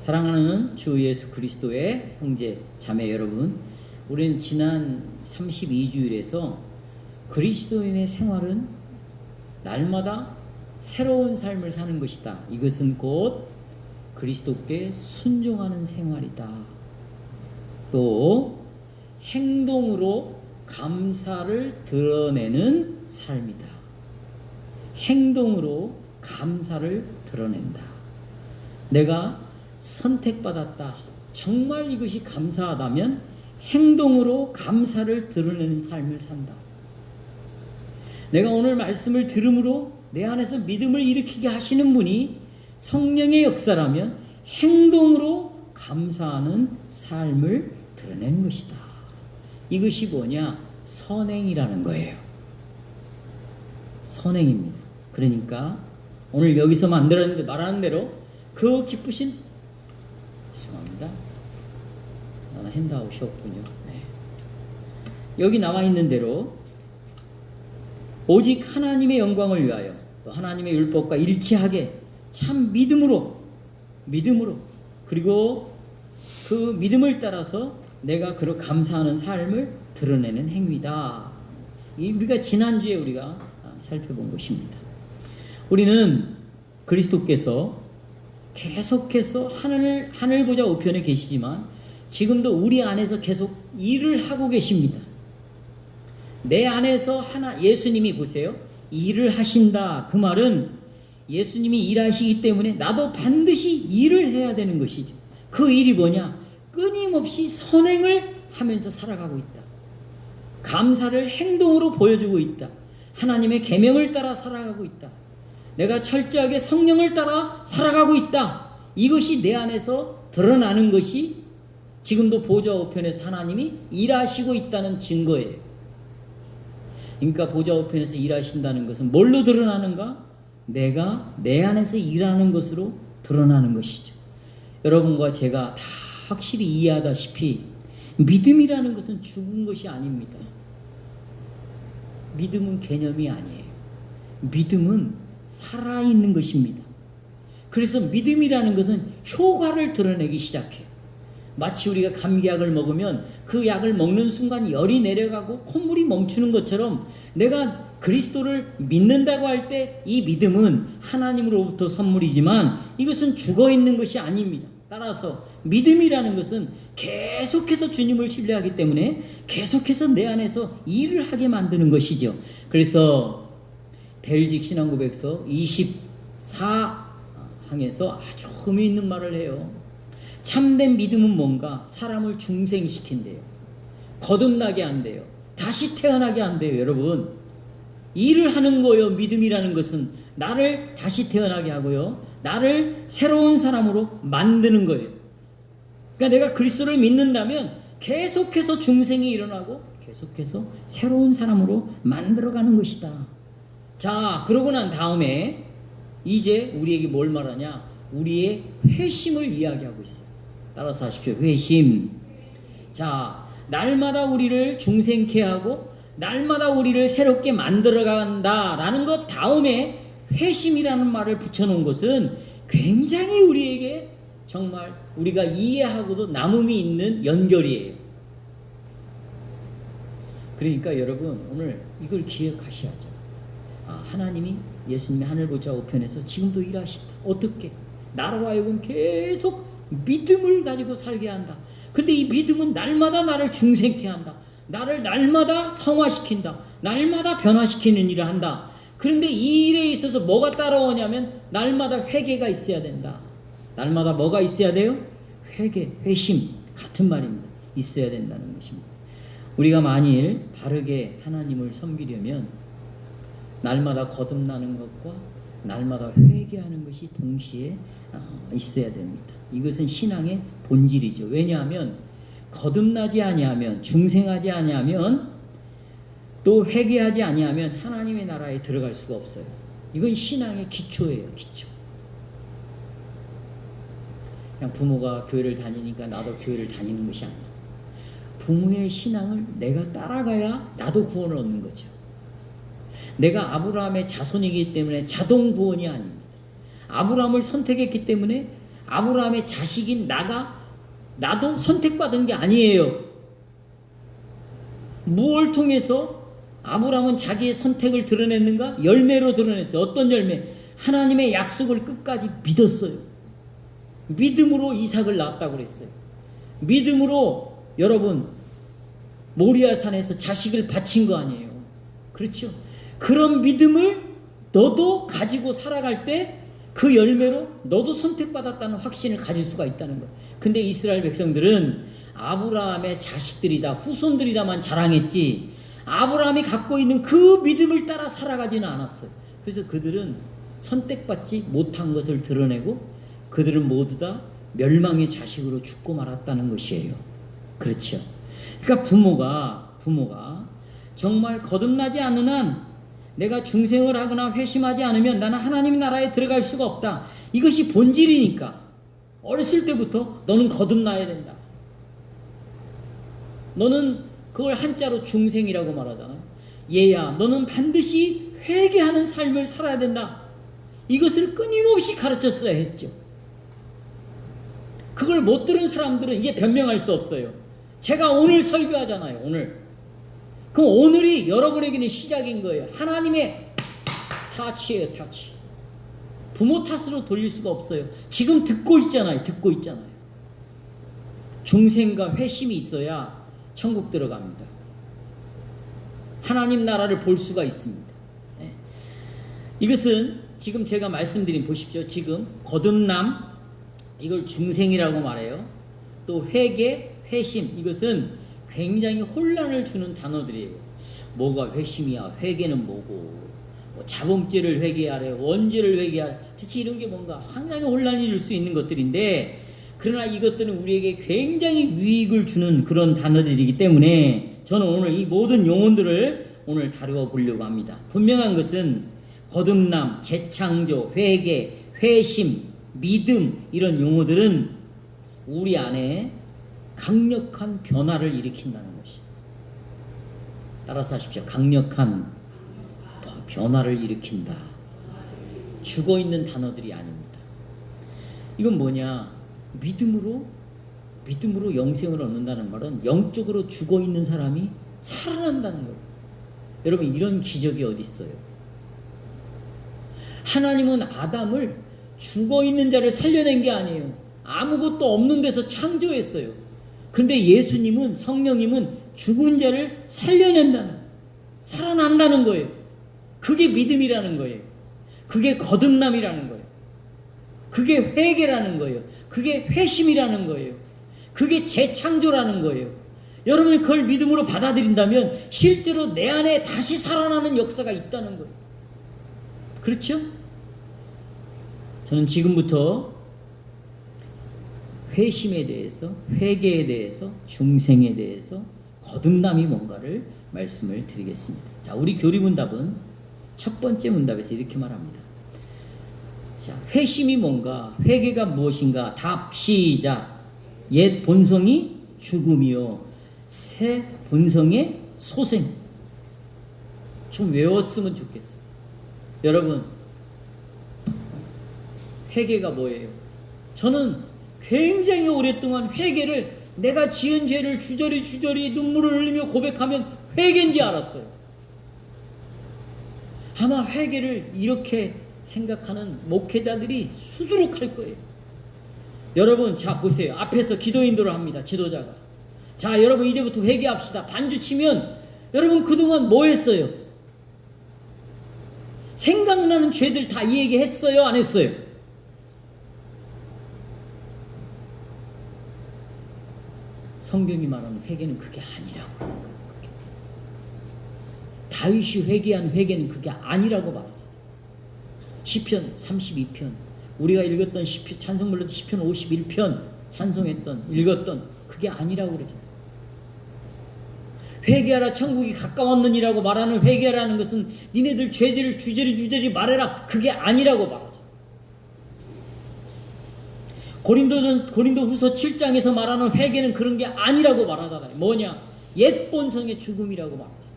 사랑하는 주 예수 그리스도의 형제 자매 여러분, 우리는 지난 32주일에서 그리스도인의 생활은 날마다 새로운 삶을 사는 것이다. 이것은 곧 그리스도께 순종하는 생활이다. 또 행동으로 감사를 드러내는 삶이다. 행동으로 감사를 드러낸다. 내가 선택받았다. 정말 이것이 감사하다면 행동으로 감사를 드러내는 삶을 산다. 내가 오늘 말씀을 들음으로 내 안에서 믿음을 일으키게 하시는 분이 성령의 역사라면 행동으로 감사하는 삶을 드러내는 것이다. 이것이 뭐냐? 선행이라는 거예요. 선행입니다. 그러니까 오늘 여기서 말하는 대로 그 기쁘신, 죄송합니다. 나는 핸드아웃이 없군요. 네. 여기 나와 있는 대로 오직 하나님의 영광을 위하여 또 하나님의 율법과 일치하게 참 믿음으로 그리고 그 믿음을 따라서 내가 그렇게 감사하는 삶을 드러내는 행위다. 우리가 지난주에 우리가 살펴본 것입니다. 우리는 그리스도께서 계속해서 하늘 보좌 우편에 계시지만 지금도 우리 안에서 계속 일을 하고 계십니다. 내 안에서 예수님이 보세요. 일을 하신다. 그 말은 예수님이 일하시기 때문에 나도 반드시 일을 해야 되는 것이죠. 그 일이 뭐냐? 끊임없이 선행을 하면서 살아가고 있다. 감사를 행동으로 보여주고 있다. 하나님의 계명을 따라 살아가고 있다. 내가 철저하게 성령을 따라 살아가고 있다. 이것이 내 안에서 드러나는 것이 지금도 보좌 우편에서 하나님이 일하시고 있다는 증거예요. 그러니까 보좌 우편에서 일하신다는 것은 뭘로 드러나는가? 내가 내 안에서 일하는 것으로 드러나는 것이죠. 여러분과 제가 다 확실히 이해하다시피 믿음이라는 것은 죽은 것이 아닙니다. 믿음은 개념이 아니에요. 믿음은 살아있는 것입니다. 그래서 믿음이라는 것은 효과를 드러내기 시작해요. 마치 우리가 감기약을 먹으면 그 약을 먹는 순간 열이 내려가고 콧물이 멈추는 것처럼 내가 그리스도를 믿는다고 할 때 이 믿음은 하나님으로부터 선물이지만 이것은 죽어있는 것이 아닙니다. 따라서 믿음이라는 것은 계속해서 주님을 신뢰하기 때문에 계속해서 내 안에서 일을 하게 만드는 것이죠. 그래서 벨직 신앙고백서 24항에서 아주 의미 있는 말을 해요. 참된 믿음은 뭔가? 사람을 중생시킨대요. 거듭나게 한대요. 다시 태어나게 한대요. 여러분, 일을 하는 거예요. 믿음이라는 것은 나를 다시 태어나게 하고요, 나를 새로운 사람으로 만드는 거예요. 그러니까 내가 그리스도를 믿는다면 계속해서 중생이 일어나고 계속해서 새로운 사람으로 만들어가는 것이다. 자, 그러고 난 다음에 이제 우리에게 뭘 말하냐? 우리의 회심을 이야기하고 있어요. 따라서 하십시오. 회심. 자, 날마다 우리를 중생케 하고 날마다 우리를 새롭게 만들어간다라는 것 다음에 회심이라는 말을 붙여놓은 것은 굉장히 우리에게 정말 우리가 이해하고도 남음이 있는 연결이에요. 그러니까 여러분, 오늘 이걸 기억하셔야죠. 하나님이 예수님의 하늘보좌 우편에서 지금도 일하신다. 어떻게? 나로 하여금 계속 믿음을 가지고 살게 한다. 근데 이 믿음은 날마다 나를 중생케 한다. 나를 날마다 성화시킨다. 날마다 변화시키는 일을 한다. 그런데 이 일에 있어서 뭐가 따라오냐면 날마다 회개가 있어야 된다. 날마다 뭐가 있어야 돼요? 회개, 회심, 같은 말입니다. 있어야 된다는 것입니다. 우리가 만일 바르게 하나님을 섬기려면 날마다 거듭나는 것과 날마다 회개하는 것이 동시에 있어야 됩니다. 이것은 신앙의 본질이죠. 왜냐하면 거듭나지 아니하면, 중생하지 아니하면, 또 회개하지 아니하면 하나님의 나라에 들어갈 수가 없어요. 이건 신앙의 기초예요. 기초. 그냥 부모가 교회를 다니니까 나도 교회를 다니는 것이 아니에요. 부모의 신앙을 내가 따라가야 나도 구원을 얻는 거죠. 내가 아브라함의 자손이기 때문에 자동 구원이 아닙니다. 아브라함을 선택했기 때문에 아브라함의 자식인 나도 선택받은 게 아니에요. 무엇을 통해서 아브라함은 자기의 선택을 드러냈는가? 열매로 드러냈어요. 어떤 열매? 하나님의 약속을 끝까지 믿었어요. 믿음으로 이삭을 낳았다고 그랬어요. 믿음으로 여러분 모리아 산에서 자식을 바친 거 아니에요. 그렇죠? 그런 믿음을 너도 가지고 살아갈 때 그 열매로 너도 선택받았다는 확신을 가질 수가 있다는 거예요. 근데 이스라엘 백성들은 아브라함의 자식들이다, 후손들이다만 자랑했지 아브라함이 갖고 있는 그 믿음을 따라 살아가지는 않았어요. 그래서 그들은 선택받지 못한 것을 드러내고 그들은 모두 다 멸망의 자식으로 죽고 말았다는 것이에요. 그렇죠? 그러니까 부모가 정말 거듭나지 않는 한 내가 중생을 하거나 회심하지 않으면 나는 하나님 나라에 들어갈 수가 없다. 이것이 본질이니까 어렸을 때부터 너는 거듭나야 된다. 너는 그걸 한자로 중생이라고 말하잖아요. 얘야, 너는 반드시 회개하는 삶을 살아야 된다. 이것을 끊임없이 가르쳤어야 했죠. 그걸 못 들은 사람들은 이제 변명할 수 없어요. 제가 오늘 설교하잖아요. 오늘. 그럼 오늘이 여러분에게는 시작인 거예요. 하나님의 타치예요. 타치. 부모 탓으로 돌릴 수가 없어요. 지금 듣고 있잖아요. 중생과 회심이 있어야 천국 들어갑니다. 하나님 나라를 볼 수가 있습니다. 네. 이것은 지금 제가 말씀드린 보십시오. 지금 거듭남 이걸 중생이라고 말해요. 또 회개, 회심 이것은 굉장히 혼란을 주는 단어들이에요. 뭐가 회심이야? 회개는 뭐고? 뭐 자범죄를 회개하래, 원죄를 회개하래. 도대체 이런 게 뭔가 굉장히 혼란이 줄 수 있는 것들인데 그러나 이것들은 우리에게 굉장히 유익을 주는 그런 단어들이기 때문에 저는 오늘 이 모든 용어들을 오늘 다루어 보려고 합니다. 분명한 것은 거듭남, 재창조, 회개, 회심, 믿음 이런 용어들은 우리 안에 강력한 변화를 일으킨다는 것이. 따라서 하십시오. 강력한 변화를 일으킨다. 죽어있는 단어들이 아닙니다. 이건 뭐냐? 믿음으로 영생을 얻는다는 말은 영적으로 죽어있는 사람이 살아난다는 거예요. 여러분 이런 기적이 어디 있어요? 하나님은 아담을 죽어있는 자를 살려낸 게 아니에요. 아무것도 없는 데서 창조했어요. 근데 예수님은 성령님은 죽은 자를 살아난다는 거예요. 그게 믿음이라는 거예요. 그게 거듭남이라는 거예요. 그게 회개라는 거예요. 그게 회심이라는 거예요. 그게 재창조라는 거예요. 여러분이 그걸 믿음으로 받아들인다면 실제로 내 안에 다시 살아나는 역사가 있다는 거예요. 그렇죠? 저는 지금부터 회심에 대해서, 회개에 대해서, 중생에 대해서, 거듭남이 뭔가를 말씀을 드리겠습니다. 자, 우리 교리문답은 첫 번째 문답에서 이렇게 말합니다. 자, 회심이 뭔가, 회개가 무엇인가? 답, 시작. 옛 본성이 죽음이요, 새 본성의 소생. 좀 외웠으면 좋겠어요. 여러분, 회개가 뭐예요? 저는 굉장히 오랫동안 회개를 내가 지은 죄를 주저리 눈물을 흘리며 고백하면 회개인지 알았어요. 아마 회개를 이렇게 생각하는 목회자들이 수두룩할 거예요. 여러분 자 보세요. 앞에서 기도 인도를 합니다. 지도자가. 자 여러분 이제부터 회개합시다. 반주 치면 여러분 그동안 뭐 했어요? 생각나는 죄들 다 얘기했어요? 안 했어요? 성경이 말하는 회개는 그게 아니라고. 다윗이 회개한 회개는 그게 아니라고 말하잖아요. 시편 32편 우리가 읽었던 시편 찬송불러도 시편 51편 찬송했던 읽었던 그게 아니라고 그러잖아요. 회개하라 천국이 가까웠느니라고 말하는 회개라는 것은 니네들 죄질을 주저리 말해라 그게 아니라고 말하잖아요. 고린도후서 7장에서 말하는 회개는 그런 게 아니라고 말하잖아요. 뭐냐? 옛 본성의 죽음이라고 말하잖아요.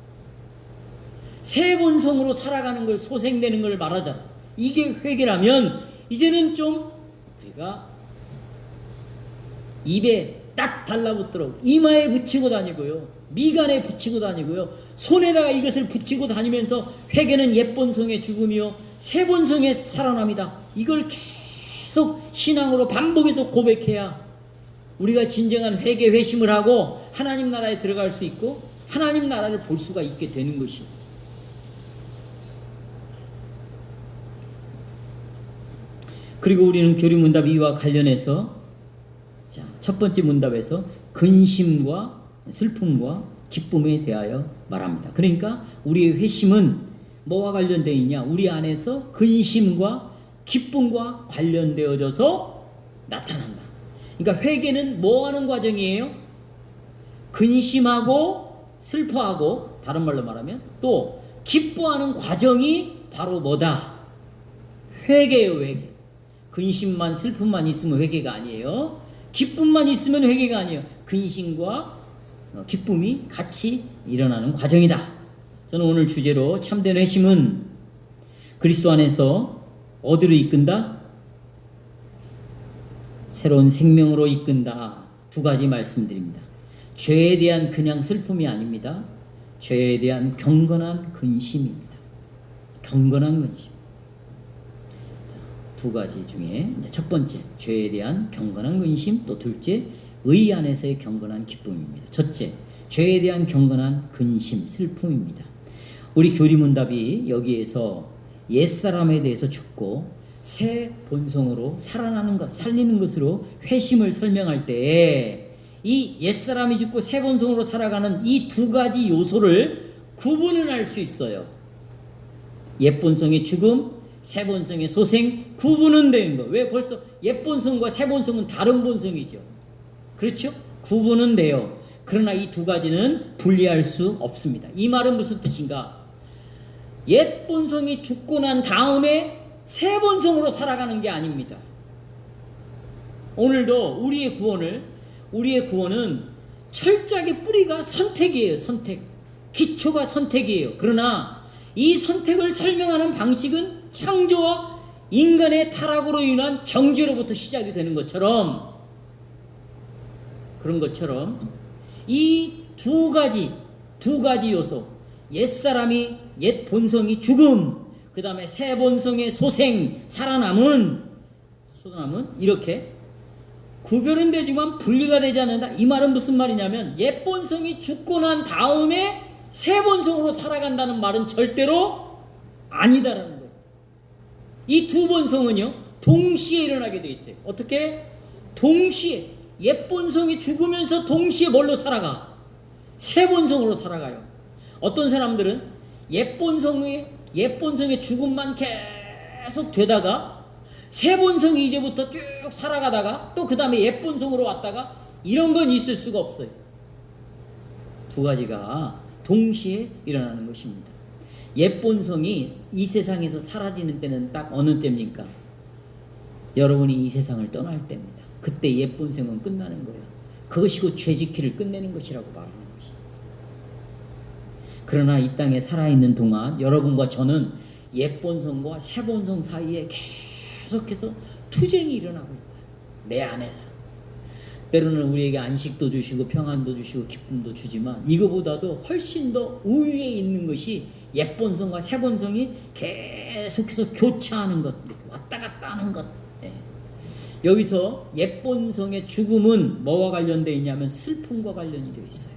새 본성으로 살아가는 걸 소생되는 걸 말하잖아요. 이게 회개라면 이제는 좀 우리가 입에 딱 달라붙도록 이마에 붙이고 다니고요. 미간에 붙이고 다니고요. 손에다가 이것을 붙이고 다니면서 회개는 옛 본성의 죽음이요 새 본성의 살아남이다. 이걸 계속 신앙으로 반복해서 고백해야 우리가 진정한 회개 회심을 하고 하나님 나라에 들어갈 수 있고 하나님 나라를 볼 수가 있게 되는 것이요. 그리고 우리는 교리문답 2와 관련해서 자, 첫 번째 문답에서 근심과 슬픔과 기쁨에 대하여 말합니다. 그러니까 우리의 회심은 뭐와 관련되어 있냐? 우리 안에서 근심과 기쁨과 관련되어져서 나타난다. 그러니까 회개는 뭐 하는 과정이에요? 근심하고 슬퍼하고 다른 말로 말하면 또 기뻐하는 과정이 바로 뭐다? 회개예요. 회개. 근심만 슬픔만 있으면 회개가 아니에요. 기쁨만 있으면 회개가 아니에요. 근심과 기쁨이 같이 일어나는 과정이다. 저는 오늘 주제로 참된 회심은 그리스도 안에서 어디로 이끈다? 새로운 생명으로 이끈다. 두 가지 말씀드립니다. 죄에 대한 그냥 슬픔이 아닙니다. 죄에 대한 경건한 근심입니다. 경건한 근심. 두 가지 중에 첫 번째, 죄에 대한 경건한 근심, 또 둘째, 의 안에서의 경건한 기쁨입니다. 첫째, 죄에 대한 경건한 근심, 슬픔입니다. 우리 교리문답이 여기에서 옛사람에 대해서 죽고 새 본성으로 살아나는 것, 살리는 것으로 회심을 설명할 때에 이 옛사람이 죽고 새 본성으로 살아가는 이 두 가지 요소를 구분을 할 수 있어요. 옛 본성의 죽음, 새 본성의 소생, 구분은 되는 거. 왜? 벌써 옛 본성과 새 본성은 다른 본성이죠. 그렇죠? 구분은 돼요. 그러나 이 두 가지는 분리할 수 없습니다. 이 말은 무슨 뜻인가? 옛 본성이 죽고 난 다음에 새 본성으로 살아가는 게 아닙니다. 오늘도 우리의 구원은 철저하게 뿌리가 선택이에요. 선택. 기초가 선택이에요. 그러나 이 선택을 설명하는 방식은 창조와 인간의 타락으로 인한 정죄로부터 시작이 되는 것처럼, 그런 것처럼 이 두 가지 요소, 옛사람이 옛 본성이 죽음, 그 다음에 새 본성의 소생, 살아남은 이렇게 구별은 되지만 분리가 되지 않는다. 이 말은 무슨 말이냐면 옛 본성이 죽고 난 다음에 새 본성으로 살아간다는 말은 절대로 아니다라는 거예요. 이 두 본성은요 동시에 일어나게 돼 있어요. 어떻게? 동시에 옛 본성이 죽으면서 동시에 뭘로 살아가? 새 본성으로 살아가요. 어떤 사람들은 옛 본성의 죽음만 계속 되다가 새 본성이 이제부터 쭉 살아가다가 또 그 다음에 옛 본성으로 왔다가 이런 건 있을 수가 없어요. 두 가지가 동시에 일어나는 것입니다. 옛 본성이 이 세상에서 사라지는 때는 딱 어느 때입니까? 여러분이 이 세상을 떠날 때입니다. 그때 옛 본성은 끝나는 거예요. 그것이 곧 죄짓기를 끝내는 것이라고 말하는 것이. 그러나 이 땅에 살아있는 동안 여러분과 저는 옛 본성과 새 본성 사이에 계속해서 투쟁이 일어나고 있다. 내 안에서. 때로는 우리에게 안식도 주시고 평안도 주시고 기쁨도 주지만 이거보다도 훨씬 더 우위에 있는 것이 옛 본성과 새 본성이 계속해서 교차하는 것, 이렇게 왔다 갔다 하는 것. 여기서 옛 본성의 죽음은 뭐와 관련되어 있냐면 슬픔과 관련이 되어 있어요.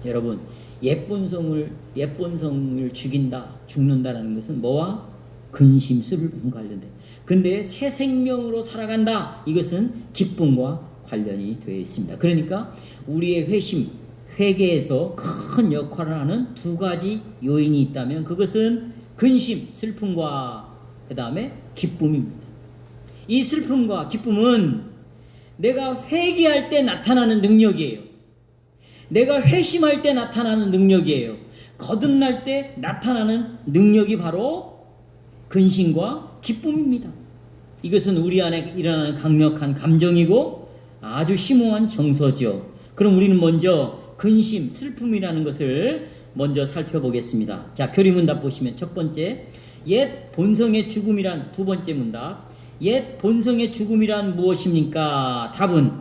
여러분, 옛 본성을 죽는다라는 것은 뭐와? 근심, 슬픔과 관련돼. 근데 새 생명으로 살아간다. 이것은 기쁨과 관련이 되어 있습니다. 그러니까 우리의 회개에서 큰 역할을 하는 두 가지 요인이 있다면 그것은 근심, 슬픔과 그 다음에 기쁨입니다. 이 슬픔과 기쁨은 내가 회개할 때 나타나는 능력이에요. 내가 회심할 때 나타나는 능력이에요. 거듭날 때 나타나는 능력이 바로 근심과 기쁨입니다. 이것은 우리 안에 일어나는 강력한 감정이고 아주 심오한 정서죠. 그럼 우리는 먼저 근심, 슬픔이라는 것을 먼저 살펴보겠습니다. 자, 교리문답 보시면 첫 번째, 옛 본성의 죽음이란 두 번째 문답. 옛 본성의 죽음이란 무엇입니까? 답은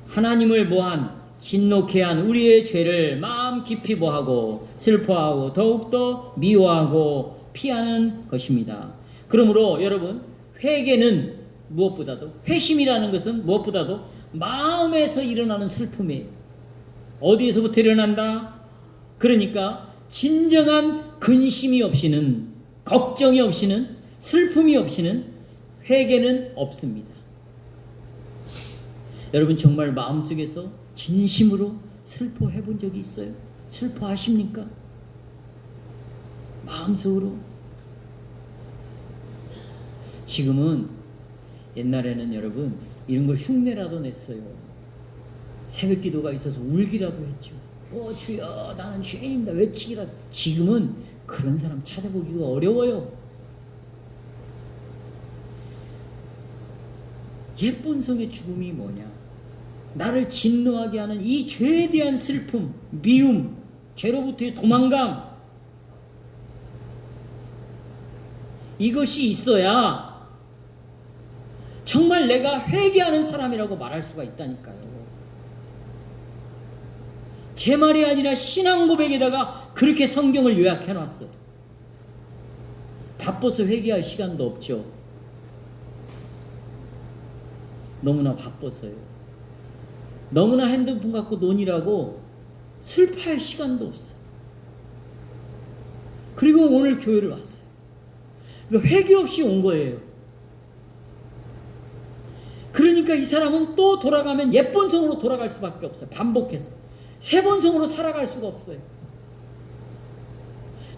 하나님을 모한 진노케 한 우리의 죄를 마음 깊이 보하고 슬퍼하고 더욱더 미워하고 피하는 것입니다. 그러므로 여러분, 회개는 무엇보다도, 회심이라는 것은 무엇보다도 마음에서 일어나는 슬픔이에요. 어디에서부터 일어난다? 그러니까 진정한 근심이 없이는, 걱정이 없이는, 슬픔이 없이는 회개는 없습니다. 여러분, 정말 마음속에서 진심으로 슬퍼해 본 적이 있어요? 슬퍼하십니까? 마음속으로? 지금은, 옛날에는 여러분 이런 걸 흉내라도 냈어요. 새벽 기도가 있어서 울기라도 했죠. 주여 나는 죄인입니다 외치기라도. 지금은 그런 사람 찾아보기가 어려워요. 옛본성의 죽음이 뭐냐? 나를 진노하게 하는 이 죄에 대한 슬픔, 미움, 죄로부터의 도망감, 이것이 있어야 정말 내가 회개하는 사람이라고 말할 수가 있다니까요. 제 말이 아니라 신앙 고백에다가 그렇게 성경을 요약해 놨어요. 바빠서 회개할 시간도 없죠. 너무나 바빠서요. 너무나 핸드폰 갖고 논이라고 슬퍼할 시간도 없어요. 그리고 오늘 교회를 왔어요. 그러니까 회개 없이 온 거예요. 그러니까 이 사람은 또 돌아가면 옛본성으로 돌아갈 수밖에 없어요. 반복해서 새본성으로 살아갈 수가 없어요.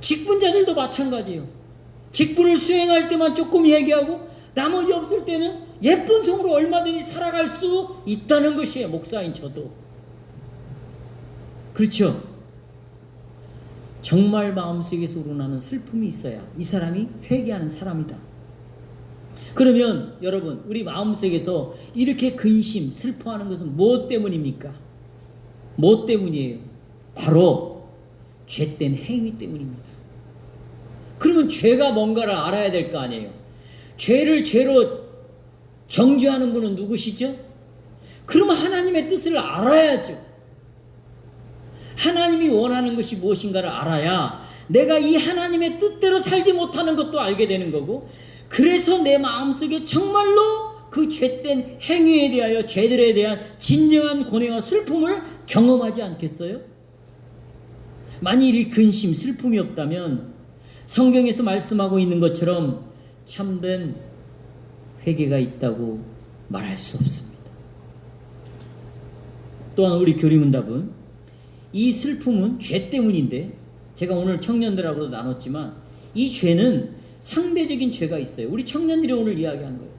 직분자들도 마찬가지예요. 직분을 수행할 때만 조금 얘기하고 나머지 없을 때는 옛본성으로 얼마든지 살아갈 수 있다는 것이에요. 목사인 저도. 그렇죠? 정말 마음속에서 우러나는 슬픔이 있어야 이 사람이 회개하는 사람이다. 그러면 여러분, 우리 마음속에서 이렇게 근심, 슬퍼하는 것은 무엇 때문입니까? 무엇 때문이에요? 바로 죄된 행위 때문입니다. 그러면 죄가 뭔가를 알아야 될 거 아니에요. 죄를 죄로 정죄하는 분은 누구시죠? 그러면 하나님의 뜻을 알아야죠. 하나님이 원하는 것이 무엇인가를 알아야 내가 이 하나님의 뜻대로 살지 못하는 것도 알게 되는 거고, 그래서 내 마음속에 정말로 그 죄된 행위에 대하여, 죄들에 대한 진정한 고뇌와 슬픔을 경험하지 않겠어요? 만일 이 근심, 슬픔이 없다면 성경에서 말씀하고 있는 것처럼 참된 회개가 있다고 말할 수 없습니다. 또한 우리 교리문답은 이 슬픔은 죄 때문인데, 제가 오늘 청년들하고도 나눴지만 이 죄는 상대적인 죄가 있어요. 우리 청년들이 오늘 이야기한 거예요.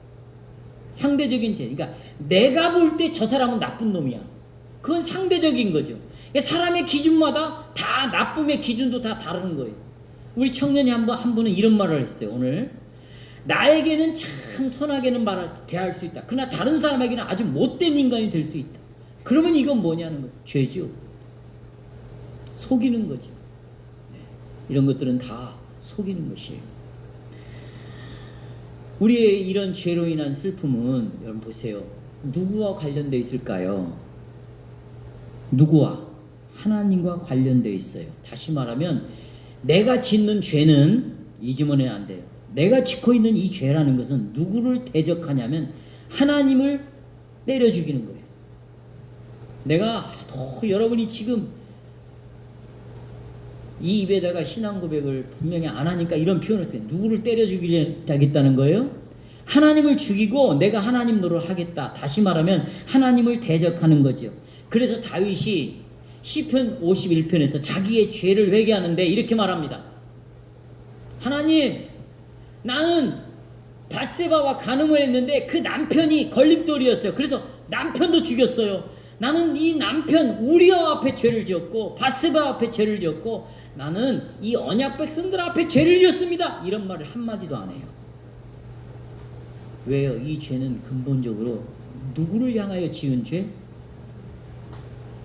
상대적인 죄. 그러니까 내가 볼 때 저 사람은 나쁜 놈이야. 그건 상대적인 거죠. 사람의 기준마다 다 나쁨의 기준도 다 다른 거예요. 우리 청년이 한 분은 이런 말을 했어요. 오늘 나에게는 참 선하게는 대할 수 있다. 그러나 다른 사람에게는 아주 못된 인간이 될 수 있다. 그러면 이건 뭐냐는 거예요. 죄죠. 속이는 거죠. 이런 것들은 다 속이는 것이에요. 우리의 이런 죄로 인한 슬픔은 여러분 보세요. 누구와 관련되어 있을까요? 누구와? 하나님과 관련되어 있어요. 다시 말하면 내가 짓는 죄는 잊으면 안 돼요. 내가 짓고 있는 이 죄라는 것은 누구를 대적하냐면 하나님을 때려 죽이는 거예요. 내가 여러분이 지금 이 입에다가 신앙 고백을 분명히 안 하니까 이런 표현을 써요. 누구를 때려 죽이겠다는 거예요? 하나님을 죽이고 내가 하나님 노릇을 하겠다. 다시 말하면 하나님을 대적하는 거죠. 그래서 다윗이 시편 51편에서 자기의 죄를 회개하는데 이렇게 말합니다. 하나님, 나는 밧세바와 간음을 했는데 그 남편이 걸림돌이었어요. 그래서 남편도 죽였어요. 나는 이 남편 우리아 앞에 죄를 지었고 밧세바 앞에 죄를 지었고 나는 이 언약 백성들 앞에 죄를 지었습니다. 이런 말을 한마디도 안 해요. 왜요? 이 죄는 근본적으로 누구를 향하여 지은 죄?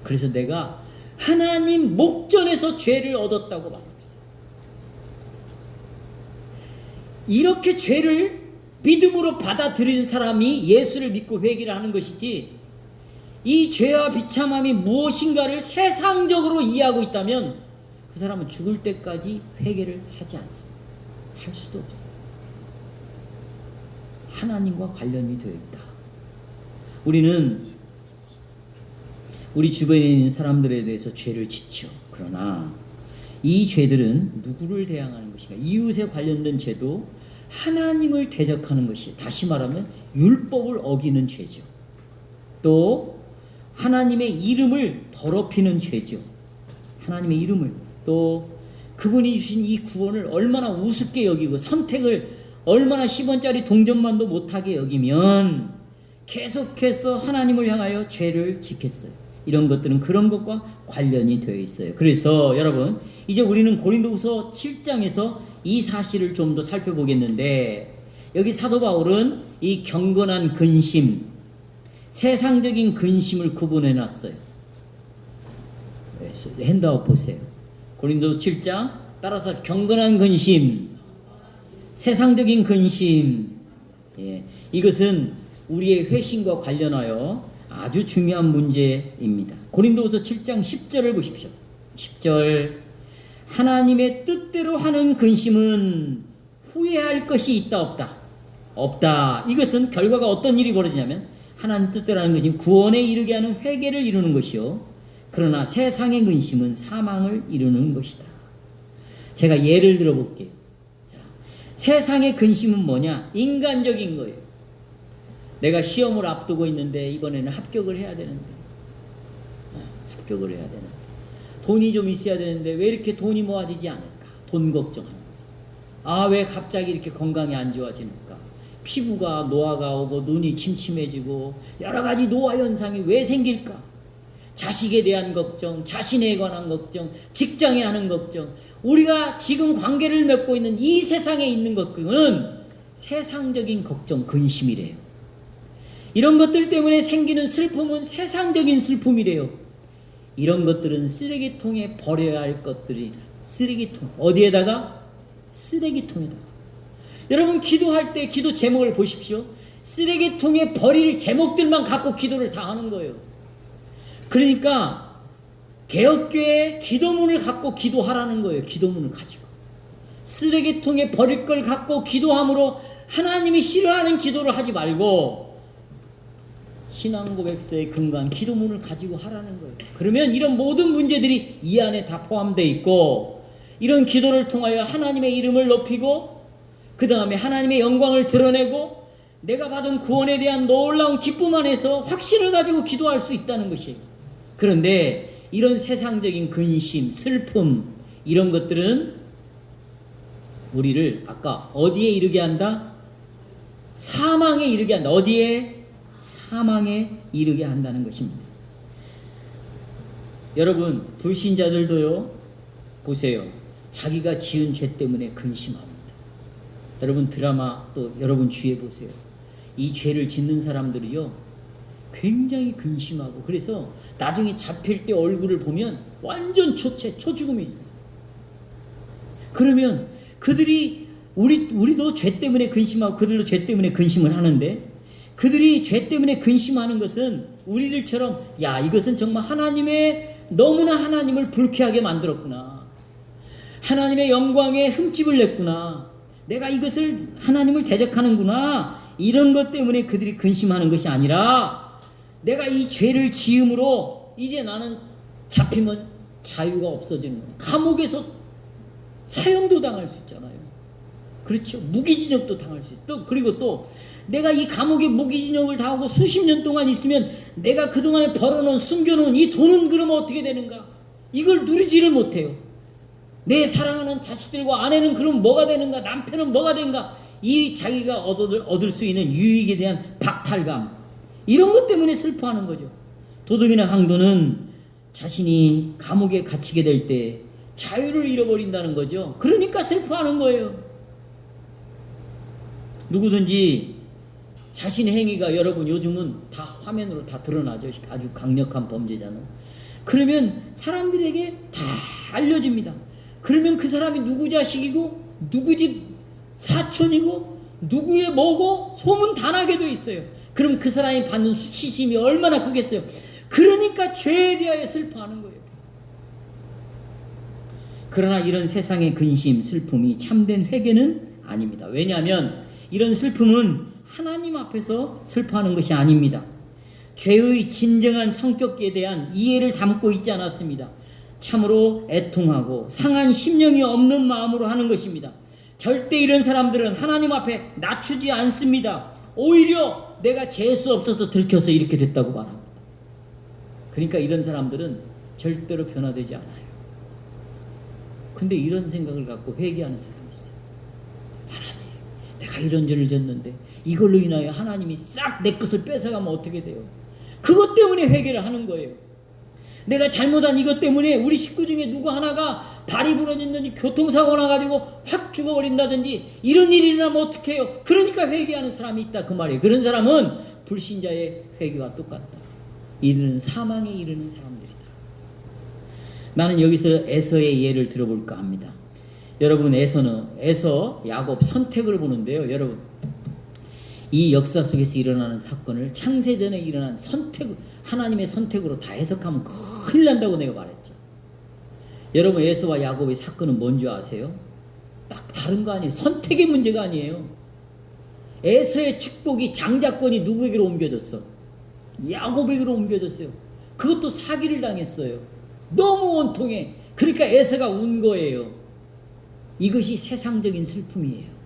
그래서 내가 하나님 목전에서 죄를 얻었다고 말하고 있어요. 이렇게 죄를 믿음으로 받아들인 사람이 예수를 믿고 회개를 하는 것이지, 이 죄와 비참함이 무엇인가를 세상적으로 이해하고 있다면 그 사람은 죽을 때까지 회개를 하지 않습니다. 할 수도 없어요. 하나님과 관련이 되어 있다. 우리는 우리 주변에 있는 사람들에 대해서 죄를 짓죠. 그러나 이 죄들은 누구를 대항하는 것인가? 이웃에 관련된 죄도 하나님을 대적하는 것이, 다시 말하면 율법을 어기는 죄죠. 또 하나님의 이름을 더럽히는 죄죠. 하나님의 이름을, 또 그분이 주신 이 구원을 얼마나 우습게 여기고 선택을 얼마나 10원짜리 동전만도 못하게 여기면 계속해서 하나님을 향하여 죄를 짓겠어요. 이런 것들은 그런 것과 관련이 되어 있어요. 그래서 여러분, 이제 우리는 고린도후서 7장에서 이 사실을 좀 더 살펴보겠는데, 여기 사도 바울은 이 경건한 근심, 세상적인 근심을 구분해 놨어요. 핸드아웃 보세요. 고린도서 7장 따라서 경건한 근심, 세상적인 근심, 이것은 우리의 회심과 관련하여 아주 중요한 문제입니다. 고린도서 7장 10절을 보십시오. 10절, 하나님의 뜻대로 하는 근심은 후회할 것이 있다 없다? 없다. 이것은 결과가 어떤 일이 벌어지냐면 하나님 뜻대로 하는 것이 구원에 이르게 하는 회개를 이루는 것이요, 그러나 세상의 근심은 사망을 이루는 것이다. 제가 예를 들어 볼게요. 자, 세상의 근심은 뭐냐? 인간적인 거예요. 내가 시험을 앞두고 있는데 이번에는 합격을 해야 되는데, 합격을 해야 되는데 돈이 좀 있어야 되는데 왜 이렇게 돈이 모아지지 않을까? 돈 걱정하는 거죠. 왜 갑자기 이렇게 건강이 안 좋아지는가? 피부가 노화가 오고 눈이 침침해지고 여러 가지 노화 현상이 왜 생길까? 자식에 대한 걱정, 자신에 관한 걱정, 직장에 하는 걱정, 우리가 지금 관계를 맺고 있는 이 세상에 있는 것들은 세상적인 걱정, 근심이래요. 이런 것들 때문에 생기는 슬픔은 세상적인 슬픔이래요. 이런 것들은 쓰레기통에 버려야 할 것들이다. 쓰레기통. 어디에다가? 쓰레기통에다가. 여러분, 기도할 때 기도 제목을 보십시오. 쓰레기통에 버릴 제목들만 갖고 기도를 다 하는 거예요. 그러니까 개혁교회 기도문을 갖고 기도하라는 거예요. 기도문을 가지고. 쓰레기통에 버릴 걸 갖고 기도함으로 하나님이 싫어하는 기도를 하지 말고 신앙고백서의 근간 기도문을 가지고 하라는 거예요. 그러면 이런 모든 문제들이 이 안에 다 포함되어 있고, 이런 기도를 통하여 하나님의 이름을 높이고 그 다음에 하나님의 영광을 드러내고 내가 받은 구원에 대한 놀라운 기쁨 안에서 확신을 가지고 기도할 수 있다는 것이에요. 그런데 이런 세상적인 근심, 슬픔, 이런 것들은 우리를 아까 어디에 이르게 한다? 사망에 이르게 한다. 어디에? 사망에 이르게 한다는 것입니다. 여러분, 불신자들도요, 보세요. 자기가 지은 죄 때문에 근심합니다. 여러분, 드라마 또 여러분 주위에 보세요. 이 죄를 짓는 사람들이요, 굉장히 근심하고, 그래서 나중에 잡힐 때 얼굴을 보면 완전 초죽음이 있어요. 그러면 그들이 우리도 죄 때문에 근심하고 그들도 죄 때문에 근심을 하는데, 그들이 죄 때문에 근심하는 것은 우리들처럼, 야, 이것은 정말 너무나 하나님을 불쾌하게 만들었구나, 하나님의 영광에 흠집을 냈구나, 내가 이것을 하나님을 대적하는구나, 이런 것 때문에 그들이 근심하는 것이 아니라, 내가 이 죄를 지음으로 이제 나는 잡히면 자유가 없어지는 거예요. 감옥에서 사형도 당할 수 있잖아요. 그렇죠. 무기징역도 당할 수 있어요. 그리고 또 내가 이 감옥에 무기징역을 당하고 수십 년 동안 있으면 내가 그동안에 벌어놓은, 숨겨놓은 이 돈은 그러면 어떻게 되는가? 이걸 누리지를 못해요. 내 사랑하는 자식들과 아내는 그럼 뭐가 되는가? 남편은 뭐가 되는가? 이 자기가 얻을 수 있는 유익에 대한 박탈감, 이런 것 때문에 슬퍼하는 거죠. 도둑이나 강도는 자신이 감옥에 갇히게 될 때 자유를 잃어버린다는 거죠. 그러니까 슬퍼하는 거예요. 누구든지 자신의 행위가, 여러분 요즘은 다 화면으로 다 드러나죠. 아주 강력한 범죄자는. 그러면 사람들에게 다 알려집니다. 그러면 그 사람이 누구 자식이고 누구 집 사촌이고 누구의 뭐고 소문 다 나게 돼 있어요. 그럼 그 사람이 받는 수치심이 얼마나 크겠어요. 그러니까 죄에 대하여 슬퍼하는 거예요. 그러나 이런 세상의 근심, 슬픔이 참된 회개는 아닙니다. 왜냐하면 이런 슬픔은 하나님 앞에서 슬퍼하는 것이 아닙니다. 죄의 진정한 성격에 대한 이해를 담고 있지 않았습니다. 참으로 애통하고 상한 심령이 없는 마음으로 하는 것입니다. 절대 이런 사람들은 하나님 앞에 낮추지 않습니다. 오히려 내가 재수 없어서 들켜서 이렇게 됐다고 말합니다. 그러니까 이런 사람들은 절대로 변화되지 않아요. 근데 이런 생각을 갖고 회개하는 사람이 있어요. 하나님, 내가 이런 죄를 졌는데 이걸로 인하여 하나님이 싹 내 것을 뺏어가면 어떻게 돼요? 그것 때문에 회개를 하는 거예요. 내가 잘못한 이것 때문에 우리 식구 중에 누구 하나가 발이 부러진다든지 교통사고 나가지고 확 죽어버린다든지 이런 일이 일어나면 어떻게 해요? 그러니까 회개하는 사람이 있다 그 말이에요. 그런 사람은 불신자의 회개와 똑같다. 이들은 사망에 이르는 사람들이다. 나는 여기서 에서의 예를 들어볼까 합니다. 여러분, 에서 야곱 선택을 보는데요. 여러분, 이 역사 속에서 일어나는 사건을 창세전에 일어난 하나님의 선택으로 다 해석하면 큰일 난다고 내가 말했죠. 여러분, 에서와 야곱의 사건은 뭔지 아세요? 딱 다른 거 아니에요. 선택의 문제가 아니에요. 에서의 축복이, 장자권이 누구에게로 옮겨졌어? 야곱에게로 옮겨졌어요. 그것도 사기를 당했어요. 너무 원통해. 그러니까 에서가 운 거예요. 이것이 세상적인 슬픔이에요.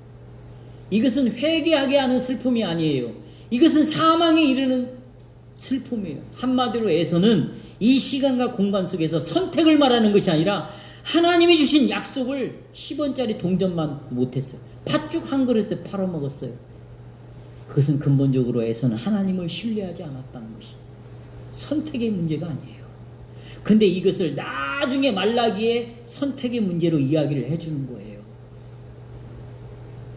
이것은 회개하게 하는 슬픔이 아니에요. 이것은 사망에 이르는 슬픔이에요. 한마디로 에서는 이 시간과 공간 속에서 선택을 말하는 것이 아니라 하나님이 주신 약속을 10원짜리 동전만 못했어요. 팥죽 한 그릇에 팔아먹었어요. 그것은 근본적으로 에서는 하나님을 신뢰하지 않았다는 것이 선택의 문제가 아니에요. 근데 이것을 나중에 말라기에 선택의 문제로 이야기를 해주는 거예요.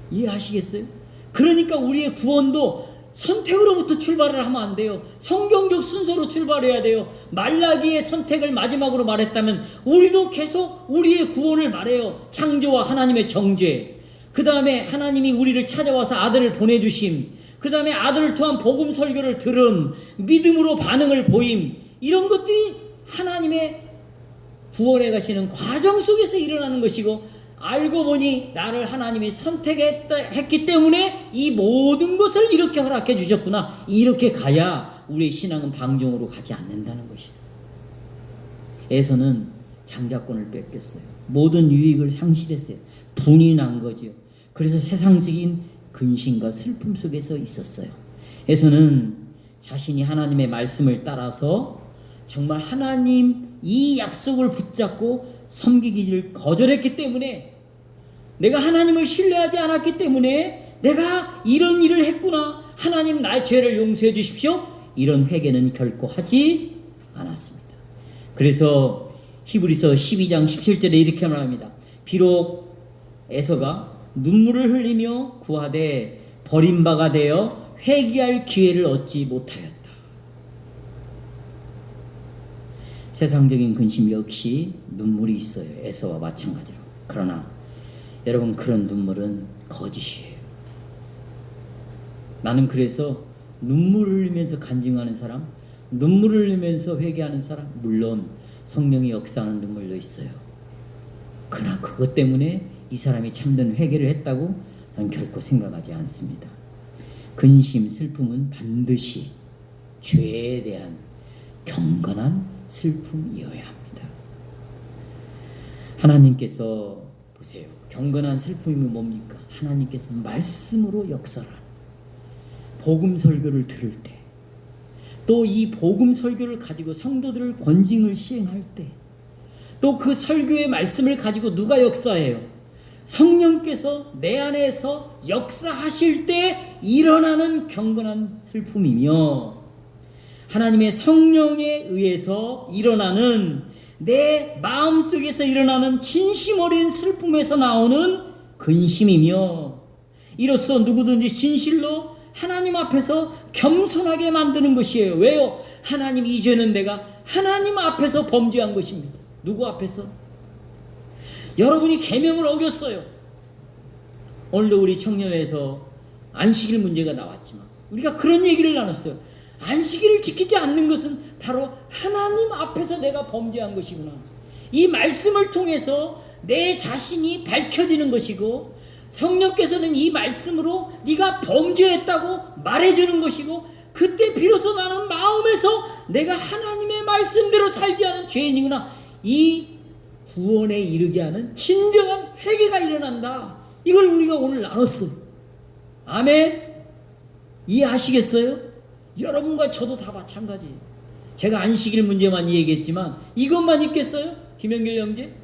이해하시겠어요? 그러니까 우리의 구원도 선택으로부터 출발을 하면 안 돼요. 성경적 순서로 출발해야 돼요. 말라기의 선택을 마지막으로 말했다면 우리도 계속 우리의 구원을 말해요. 창조와 하나님의 정죄, 그 다음에 하나님이 우리를 찾아와서 아들을 보내주심, 그 다음에 아들을 통한 복음 설교를 들음, 믿음으로 반응을 보임, 이런 것들이 하나님의 구원해 가시는 과정 속에서 일어나는 것이고, 알고 보니 나를 하나님이 선택했기 때문에 이 모든 것을 이렇게 허락해 주셨구나. 이렇게 가야 우리의 신앙은 방종으로 가지 않는다는 것이에요. 에서는 장자권을 뺏겼어요. 모든 유익을 상실했어요. 분이 난 거죠. 그래서 세상적인 근심과 슬픔 속에서 있었어요. 에서는 자신이 하나님의 말씀을 따라서 정말 하나님 이 약속을 붙잡고 섬기기를 거절했기 때문에, 내가 하나님을 신뢰하지 않았기 때문에 내가 이런 일을 했구나, 하나님 나의 죄를 용서해 주십시오, 이런 회개는 결코 하지 않았습니다. 그래서 히브리서 12장 17절에 이렇게 말합니다. 비록 에서가 눈물을 흘리며 구하되 버림바가 되어 회개할 기회를 얻지 못하였다. 세상적인 근심 역시 눈물이 있어요. 에서와 마찬가지로. 그러나 여러분, 그런 눈물은 거짓이에요. 나는 그래서 눈물을 흘리면서 간증하는 사람, 눈물을 흘리면서 회개하는 사람, 물론 성령이 역사하는 눈물도 있어요. 그러나 그것 때문에 이 사람이 참된 회개를 했다고 저는 결코 생각하지 않습니다. 근심, 슬픔은 반드시 죄에 대한 경건한 슬픔이어야 합니다. 하나님께서 보세요. 경건한 슬픔이면 뭡니까? 하나님께서 말씀으로 역사를, 복음 설교를 들을 때, 또 이 복음 설교를 가지고 성도들을 권징을 시행할 때, 또 그 설교의 말씀을 가지고 누가 역사해요? 성령께서 내 안에서 역사하실 때 일어나는 경건한 슬픔이며, 하나님의 성령에 의해서 일어나는 내 마음속에서 일어나는 진심 어린 슬픔에서 나오는 근심이며, 이로써 누구든지 진실로 하나님 앞에서 겸손하게 만드는 것이에요. 왜요? 하나님, 이 죄는 내가 하나님 앞에서 범죄한 것입니다. 누구 앞에서? 여러분이 계명을 어겼어요. 오늘도 우리 청년회에서 안식일 문제가 나왔지만 우리가 그런 얘기를 나눴어요. 안식일을 지키지 않는 것은 바로 하나님 앞에서 내가 범죄한 것이구나. 이 말씀을 통해서 내 자신이 밝혀지는 것이고, 성령께서는 이 말씀으로 네가 범죄했다고 말해주는 것이고, 그때 비로소 나는 마음에서 내가 하나님의 말씀대로 살지 않은 죄인이구나. 이 구원에 이르게 하는 진정한 회개가 일어난다. 이걸 우리가 오늘 나눴어요. 아멘. 이해하시겠어요? 여러분과 저도 다 마찬가지예요. 제가 안식일 문제만 얘기했지만 이것만 있겠어요? 김영길 형제?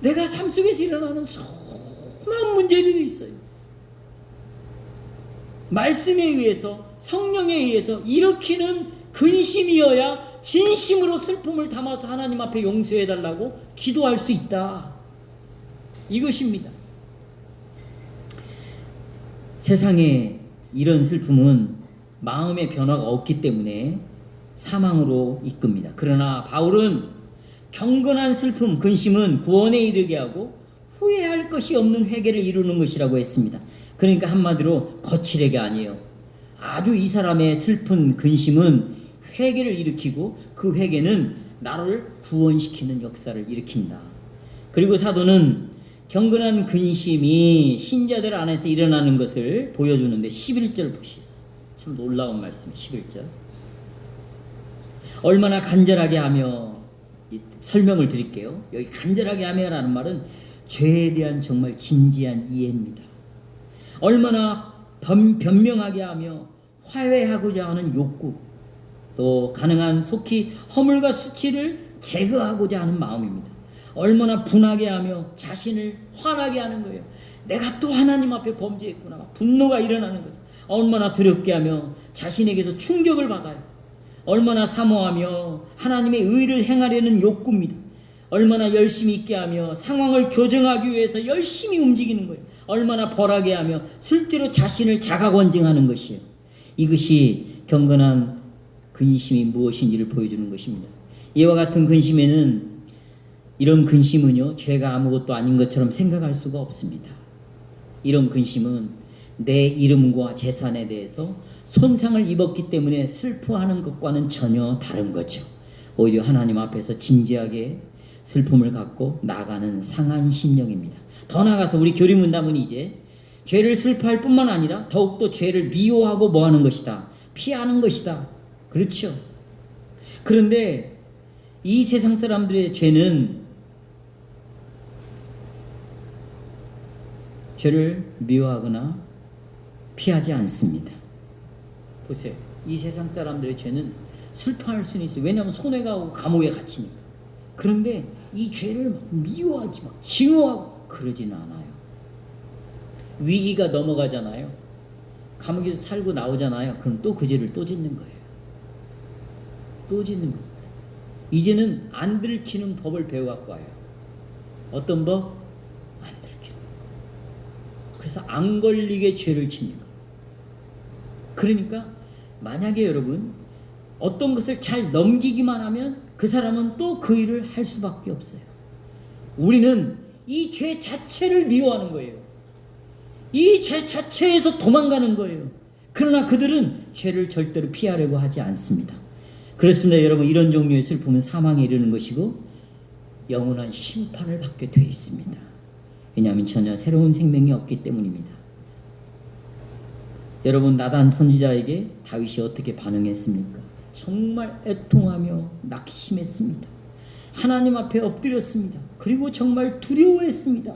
내가 삶 속에서 일어나는 수많은 문제들이 있어요. 말씀에 의해서, 성령에 의해서 일으키는 근심이어야 진심으로 슬픔을 담아서 하나님 앞에 용서해달라고 기도할 수 있다. 이것입니다. 세상에 이런 슬픔은 마음의 변화가 없기 때문에 사망으로 이끕니다. 그러나 바울은 경건한 슬픔, 근심은 구원에 이르게 하고 후회할 것이 없는 회개를 이루는 것이라고 했습니다. 그러니까 한마디로 거칠애가 아니에요. 아주 이 사람의 슬픈 근심은 회개를 일으키고 그 회개는 나를 구원시키는 역사를 일으킨다. 그리고 사도는 경건한 근심이 신자들 안에서 일어나는 것을 보여주는데 11절 보시겠어요. 참 놀라운 말씀이에요. 11절. 얼마나 간절하게 하며, 설명을 드릴게요. 여기 간절하게 하며라는 말은 죄에 대한 정말 진지한 이해입니다. 얼마나 변명하게 하며 화해하고자 하는 욕구, 또 가능한 속히 허물과 수치를 제거하고자 하는 마음입니다. 얼마나 분하게 하며 자신을 화나게 하는 거예요. 내가 또 하나님 앞에 범죄했구나. 분노가 일어나는 거죠. 얼마나 두렵게 하며 자신에게서 충격을 받아요. 얼마나 사모하며 하나님의 의를 행하려는 욕구입니다. 얼마나 열심히 있게 하며 상황을 교정하기 위해서 열심히 움직이는 거예요. 얼마나 벌하게 하며 실제로 자신을 자가권증하는 것이에요. 이것이 경건한 근심이 무엇인지를 보여주는 것입니다. 이와 같은 근심에는, 이런 근심은요, 죄가 아무것도 아닌 것처럼 생각할 수가 없습니다. 이런 근심은 내 이름과 재산에 대해서 손상을 입었기 때문에 슬퍼하는 것과는 전혀 다른 거죠. 오히려 하나님 앞에서 진지하게 슬픔을 갖고 나가는 상한 심령입니다. 더 나아가서 우리 교리문답은 이제 죄를 슬퍼할 뿐만 아니라 더욱더 죄를 미워하고 뭐하는 것이다. 피하는 것이다. 그렇죠. 그런데 이 세상 사람들의 죄는 죄를 미워하거나 피하지 않습니다. 보세요. 이 세상 사람들의 죄는 슬퍼할 수는 있어요. 왜냐하면 손해가 오고 감옥에 갇히니까. 그런데 이 죄를 막 미워하지, 막 증오하고 그러지는 않아요. 위기가 넘어가잖아요. 감옥에서 살고 나오잖아요. 그럼 또 그 죄를 또 짓는 거예요. 또 짓는 거예요. 이제는 안 들키는 법을 배워갖고 와요. 어떤 법? 안 들키는 법. 그래서 안 걸리게 죄를 짓는 거예요. 그러니까 만약에 여러분 어떤 것을 잘 넘기기만 하면 그 사람은 또 그 일을 할 수밖에 없어요. 우리는 이 죄 자체를 미워하는 거예요. 이 죄 자체에서 도망가는 거예요. 그러나 그들은 죄를 절대로 피하려고 하지 않습니다. 그렇습니다. 여러분, 이런 종류의 슬픔은 사망에 이르는 것이고 영원한 심판을 받게 되어 있습니다. 왜냐하면 전혀 새로운 생명이 없기 때문입니다. 여러분, 나단 선지자에게 다윗이 어떻게 반응했습니까? 정말 애통하며 낙심했습니다. 하나님 앞에 엎드렸습니다. 그리고 정말 두려워했습니다.